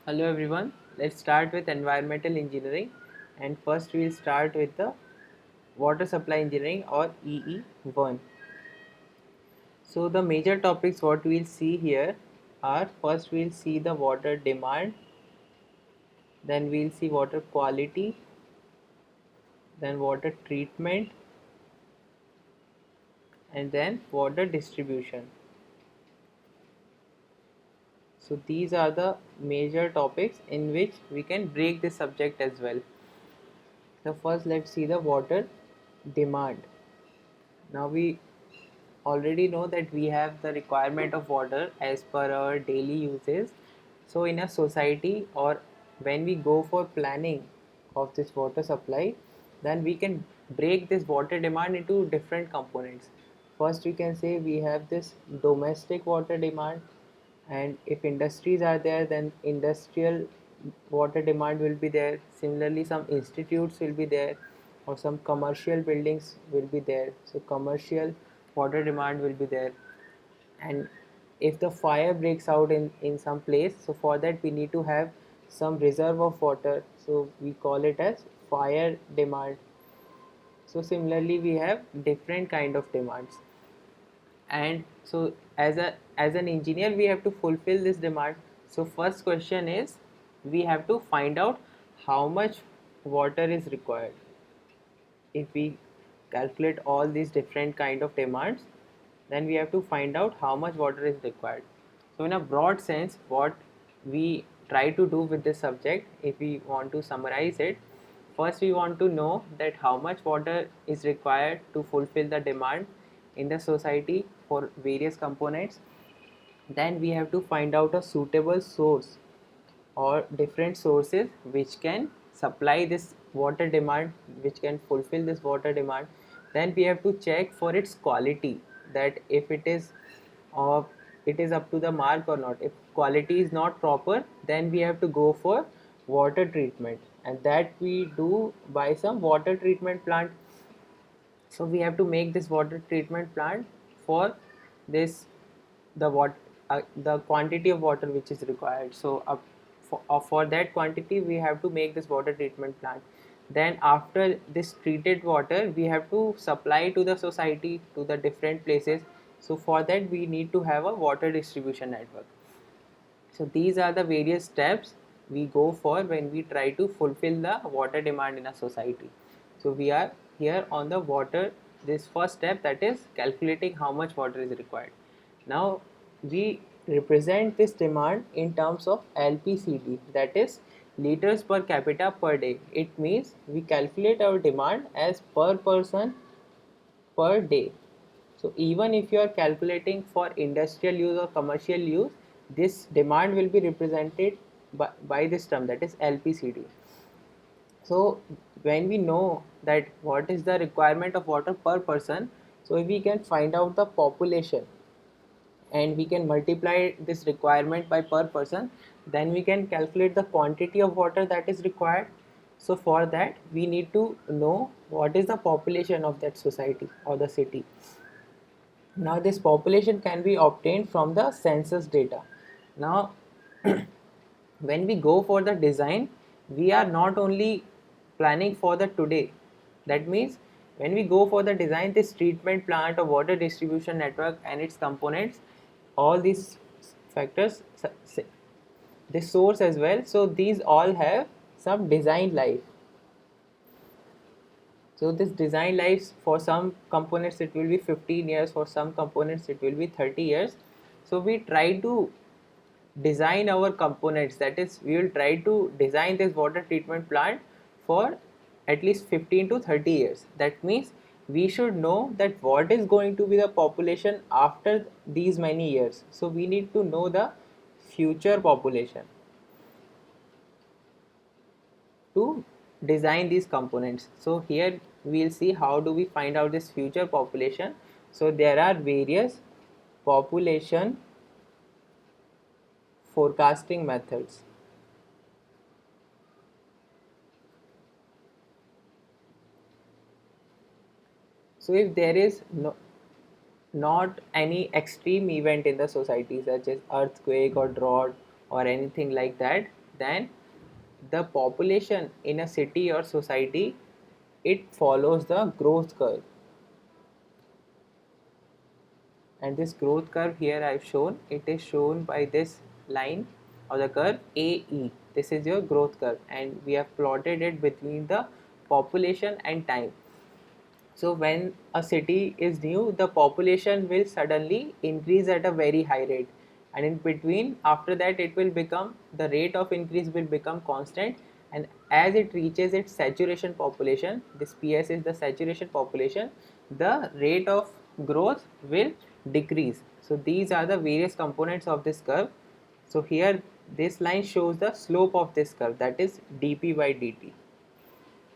Hello everyone, let's start with environmental engineering, and first we'll start with the water supply engineering or EE1. So the major topics what we'll see here are: first we'll see the water demand, then we'll see water quality, then water treatment, and then water distribution. So these are the major topics in which we can break this subject as well. So first let's see the water demand. Now we already know that we have the requirement of water as per our daily uses. So in a society, or when we go for planning of this water supply, then we can break this water demand into different components. First we can say we have this domestic water demand, and if industries are there, then industrial water demand will be there. Similarly, some institutes will be there, or some commercial buildings will be there, so commercial water demand will be there. And if the fire breaks out in some place, so for that we need to have some reserve of water, so we call it as fire demand. So similarly we have different kind of demands, and so as an engineer we have to fulfill this demand. So first question is, we have to find out how much water is required. If we calculate all these different kind of demands, then we have to find out how much water is required. So in a broad sense, what we try to do with this subject, if we want to summarize it, first we want to know that how much water is required to fulfill the demand in the society for various components. Then we have to find out a suitable source or different sources which can supply this water demand, which can fulfill this water demand. Then we have to check for its quality, that if uh, it is up to the mark or not. If quality is not proper, then we have to go for water treatment, and that we do by some water treatment plant. So we have to make this water treatment plant for this, the quantity of water which is required. So for that quantity we have to make this water treatment plant. Then after this treated water we have to supply to the society, to the different places. So for that we need to have a water distribution network. So these are the various steps we go for when we try to fulfill the water demand in a society. So we are here on the water, this first step, that is calculating how much water is required. Now we represent this demand in terms of LPCD, that is liters per capita per day. It means we calculate our demand as per person per day. So even if you are calculating for industrial use or commercial use, this demand will be represented by this term, that is LPCD. So when we know that what is the requirement of water per person, so if we can find out the population and we can multiply this requirement by per person, then we can calculate the quantity of water that is required. So for that we need to know what is the population of that society or the city. Now this population can be obtained from the census data. Now when we go for the design, we are not only planning for the today. That means when we go for the design, this treatment plant or water distribution network and its components, all these factors, this source as well, so these all have some design life. So this design lives, for some components it will be 15 years, for some components it will be 30 years. So we try to design our components, that is we will try to design this water treatment plant for at least 15 to 30 years. That means we should know that what is going to be the population after these many years. So we need to know the future population to design these components. So here we'll see how do we find out this future population. So there are various population forecasting methods. So if there is not any extreme event in the society such as earthquake or drought or anything like that, then the population in a city or society, it follows the growth curve. And this growth curve here I've shown, it is shown by this line of the curve AE. This is your growth curve, and we have plotted it between the population and time. So when a city is new, the population will suddenly increase at a very high rate, and in between, after that, it will become, the rate of increase will become constant, and as it reaches its saturation population, this PS is the saturation population, the rate of growth will decrease. So these are the various components of this curve. So here this line shows the slope of this curve, that is dp by dt.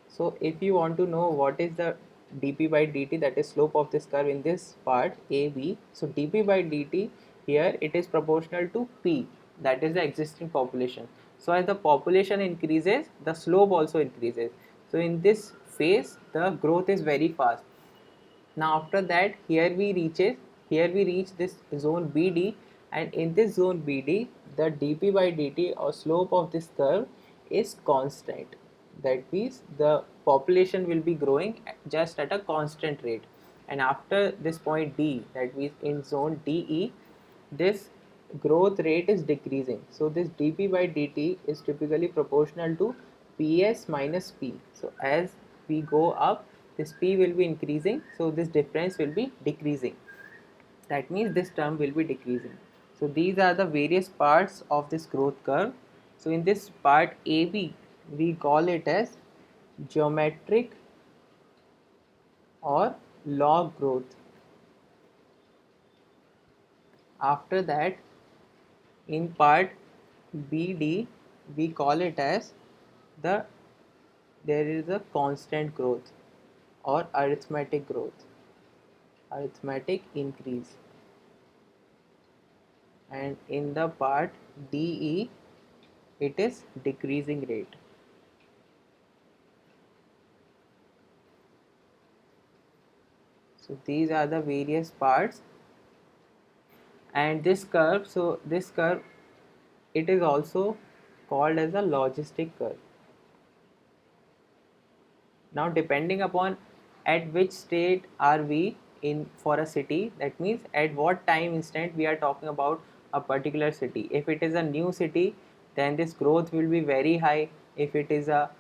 So if you want to know what is the dp by dt, that is slope of this curve in this part AB, so dp by dt here it is proportional to P, that is the existing population. So as the population increases, the slope also increases. So in this phase, the growth is very fast. Now after that, here we reach this zone BD, and in this zone BD, the dp by dt or slope of this curve is constant. That means the population will be growing just at a constant rate. And after this point D, that means in zone DE, this growth rate is decreasing. So this dp by dt is typically proportional to ps minus p. So as we go up, this p will be increasing, so this difference will be decreasing. That means this term will be decreasing. So these are the various parts of this growth curve. So in this part AB, we call it as geometric or log growth. After that, in part BD, we call it as the there is a constant growth or arithmetic growth, arithmetic increase. And in the part DE, it is decreasing rate. So these are the various parts. And this curve, so this curve, it is also called as a logistic curve. Now depending upon at which state are we in for a city, that means at what time instant we are talking about a particular city. If it is a new city, then this growth will be very high. If it is a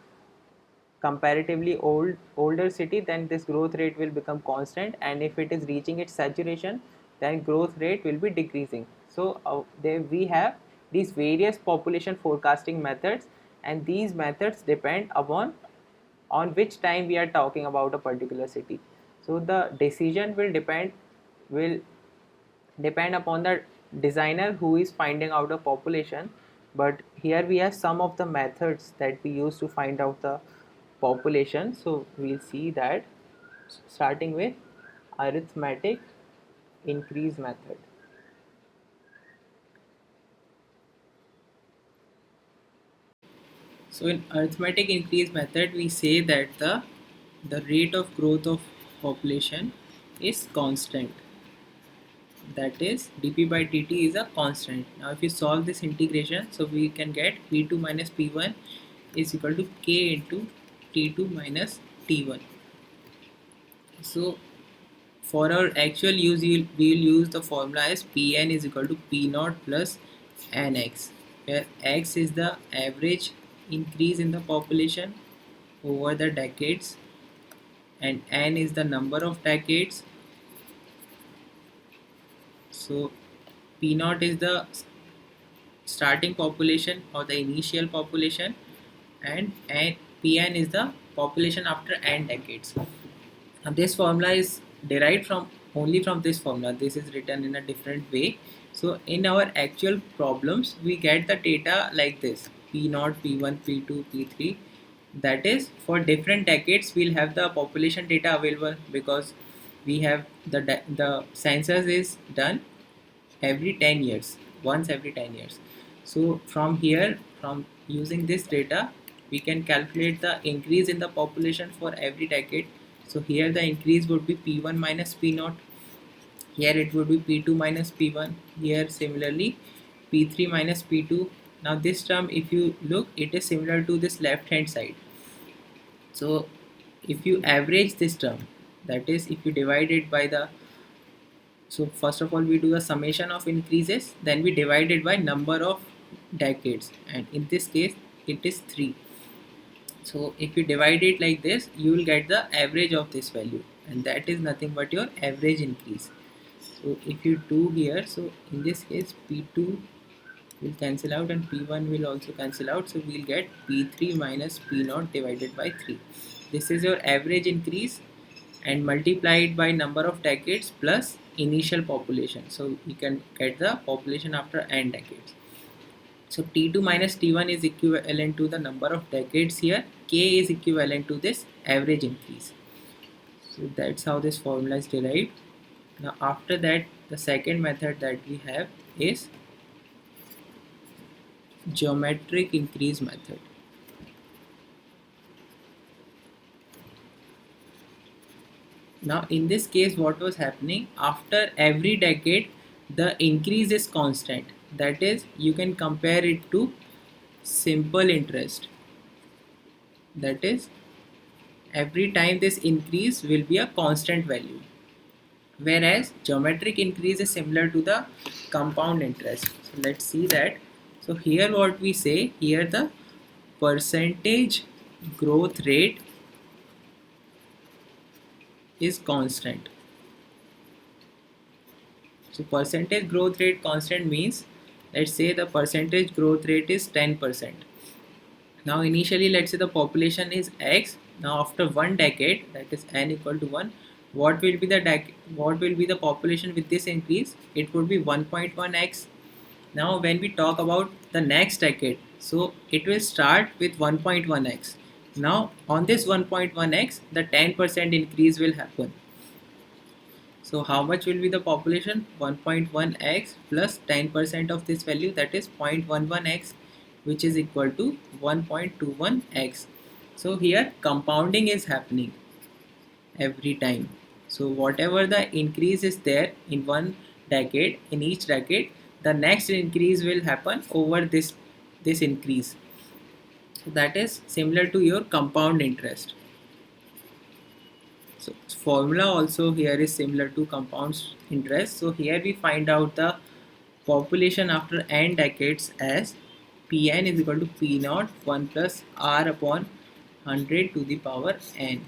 comparatively older city, then this growth rate will become constant, and if it is reaching its saturation, then growth rate will be decreasing. So there we have these various population forecasting methods, and these methods depend upon on which time we are talking about a particular city. So the decision will depend upon the designer who is finding out a population. But here we have some of the methods that we use to find out the population. So we'll see that, starting with arithmetic increase method. So in arithmetic increase method, we say that the rate of growth of population is constant. That is dp by dt is a constant. Now if you solve this integration, so we can get p2 minus p1 is equal to k into t2 minus t1. So for our actual use, we will use the formula as Pn is equal to P naught plus Nx, where x is the average increase in the population over the decades, and N is the number of decades. So P naught is the starting population or the initial population, and Pn is the population after n decades. Now this formula is derived from only from this formula. This is written in a different way. So in our actual problems, we get the data like this: P0, P1, P2, P3. That is, for different decades, we'll have the population data available, because we have the census is done every 10 years, once every 10 years. So from here, from using this data, we can calculate the increase in the population for every decade. So here the increase would be P1 minus P0, here it would be P2 minus P1, here similarly P3 minus P2, Now this term, if you look, it is similar to this left hand side. So if you average this term, that is if you divide it by the, so first of all we do the summation of increases, then we divide it by number of decades, and in this case it is 3. So if you divide it like this, you will get the average of this value, and that is nothing but your average increase. So if you do here, so in this case P2 will cancel out and P1 will also cancel out, so we'll get P3 minus P0 divided by 3. This is your average increase, and multiply it by number of decades plus initial population, so you can get the population after n decades. So T2 minus T1 is equivalent to the number of decades here, K is equivalent to this average increase. So that's how this formula is derived. Now after that, the second method that we have is geometric increase method. Now in this case, what was happening, after every decade the increase is constant, that is you can compare it to simple interest, that is every time this increase will be a constant value, whereas geometric increase is similar to the compound interest. So let's see that. So here what we say, here the percentage growth rate is constant. So percentage growth rate constant means, let's say the percentage growth rate is 10%. Now initially let's say the population is X. Now after one decade, that is n equal to 1, what will be the population with this increase? It would be 1.1x. Now when we talk about the next decade, so it will start with 1.1x. Now on this 1.1x, the 10% increase will happen. So how much will be the population? 1.1x plus 10% of this value, that is 0.11x, which is equal to 1.21x. So here compounding is happening every time. So whatever the increase is there in one decade, in each decade, the next increase will happen over this increase. So that is similar to your compound interest. So formula also here is similar to compound interest. So here we find out the population after n decades as Pn is equal to P naught 1 plus R upon 100 to the power n.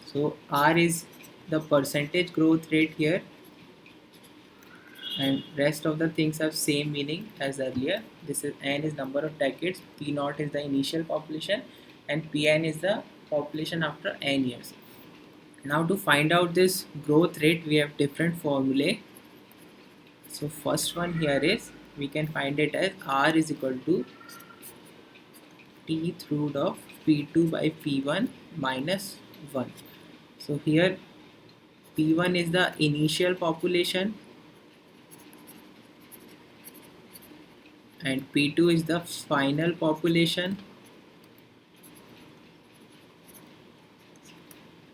So R is the percentage growth rate here, and rest of the things have same meaning as earlier. This is n is number of decades, P naught is the initial population, and Pn is the population after n years. Now to find out this growth rate, we have different formulae. So first one here is, we can find it as R is equal to T root of P2 by P1 minus 1. So here P1 is the initial population and P2 is the final population,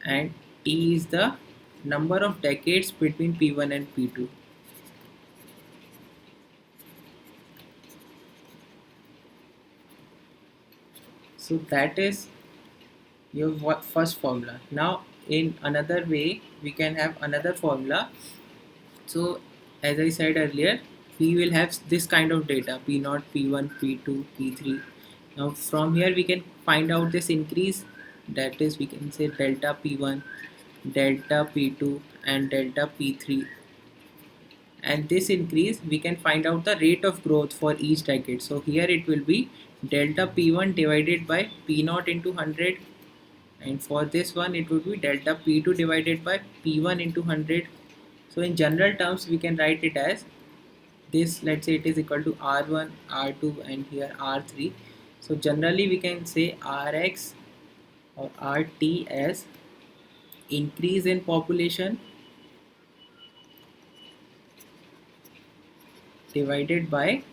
and T is the number of decades between P1 and P2. So that is your first formula. Now in another way we can have another formula. So as I said earlier, we will have this kind of data, P0, P1, P2, P3. Now from here we can find out this increase, that is we can say delta P1, delta P2 and delta P3, and this increase we can find out the rate of growth for each decade. So here it will be delta P1 divided by P0 into 100, and for this one it would be delta P2 divided by P1 into 100. So in general terms we can write it as this, let's say it is equal to R1, R2 and here R3. So generally we can say Rx or RT as increase in population divided by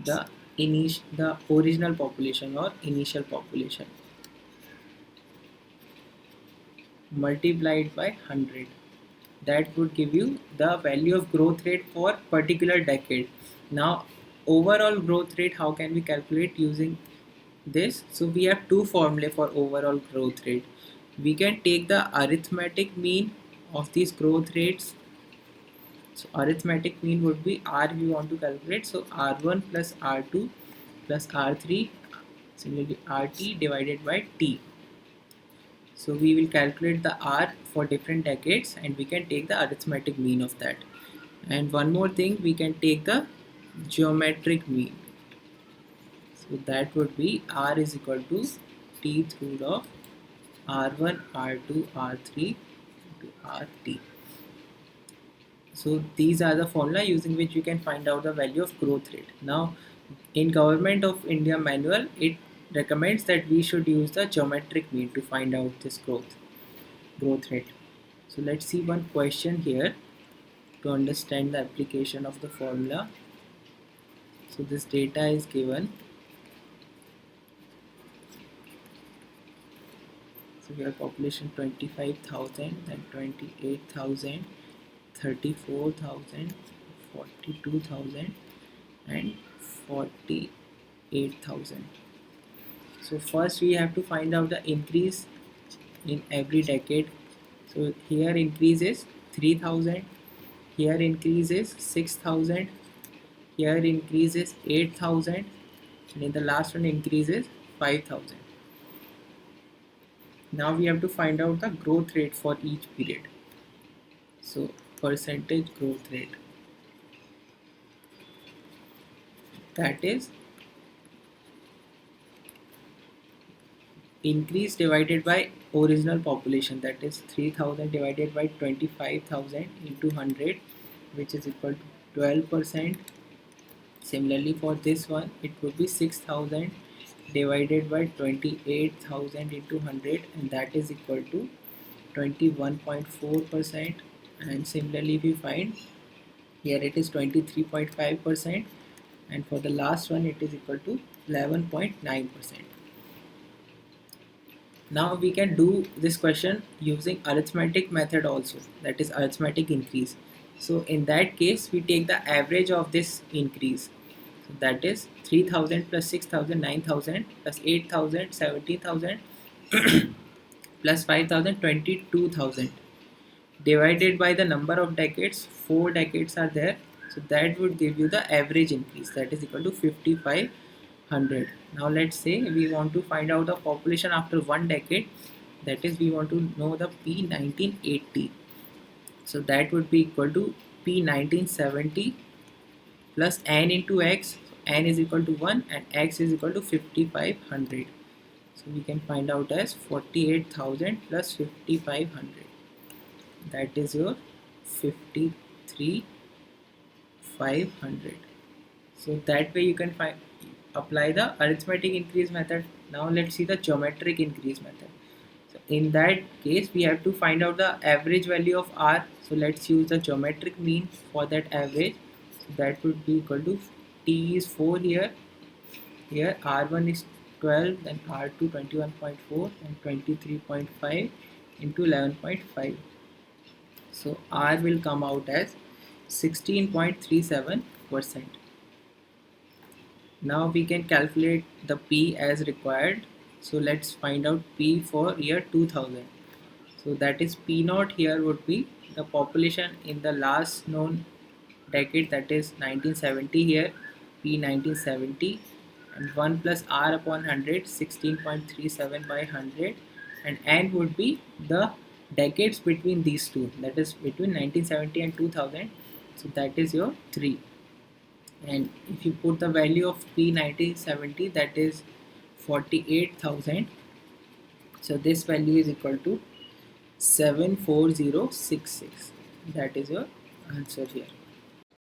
the original population or initial population multiplied by 100. That would give you the value of growth rate for particular decade. Now overall growth rate, how can we calculate using this? So we have two formulae for overall growth rate. We can take the arithmetic mean of these growth rates. So arithmetic mean would be R we want to calculate. So R1 plus R2 plus R3, similarly RT divided by T. So we will calculate the R for different decades and we can take the arithmetic mean of that. And one more thing, we can take the geometric mean. So that would be R is equal to T root of R1, R2, R3 to RT. So these are the formula using which you can find out the value of growth rate. Now in Government of India manual, it recommends that we should use the geometric mean to find out this growth rate. So let's see one question here to understand the application of the formula. So this data is given. So we have population 25,000, then 28,000, 34,000, 42,000 and 48,000. So first we have to find out the increase in every decade. So here increase is 3,000, here increase is 6,000, here increase is 8,000 and in the last one increase is 5,000. Now we have to find out the growth rate for each period. So percentage growth rate, that is increase divided by original population, that is 3,000 divided by 25,000 into 100, which is equal to 12%. Similarly for this one it would be 6,000 divided by 28,000 into 100 and that is equal to 21.4%. and similarly we find here it is 23.5% and for the last one it is equal to 11.9%. Now we can do this question using arithmetic method also, that is arithmetic increase. So in that case we take the average of this increase. So that is 3,000 plus 6,000, 9,000 plus 8,000, 17,000 plus 5,000, 22,000 divided by the number of decades. 4 decades are there, so that would give you the average increase, that is equal to 5,500. Now let's say we want to find out the population after 1 decade, that is we want to know the P1980. So that would be equal to P1970 plus n into x. So n is equal to 1 and x is equal to 5,500. So we can find out as 48,000 plus 5,500. That is your 53,500. So that way you can apply the arithmetic increase method. Now let's see the geometric increase method. So in that case we have to find out the average value of R. So let's use the geometric mean for that average. So that would be equal to T is 4 here. Here R1 is 12, then R2 21.4 and 23.5 into 11.5. So R will come out as 16.37%. Now we can calculate the P as required. So let's find out P for year 2000. So that is P naught here would be the population in the last known decade, that is 1970 here, P 1970, and 1 plus R upon 100, 16.37 by 100, and N would be the decades between these two, that is between 1970 and 2000. So that is your 3. And if you put the value of P 1970, that is 48,000. So this value is equal to 74066. That is your answer here.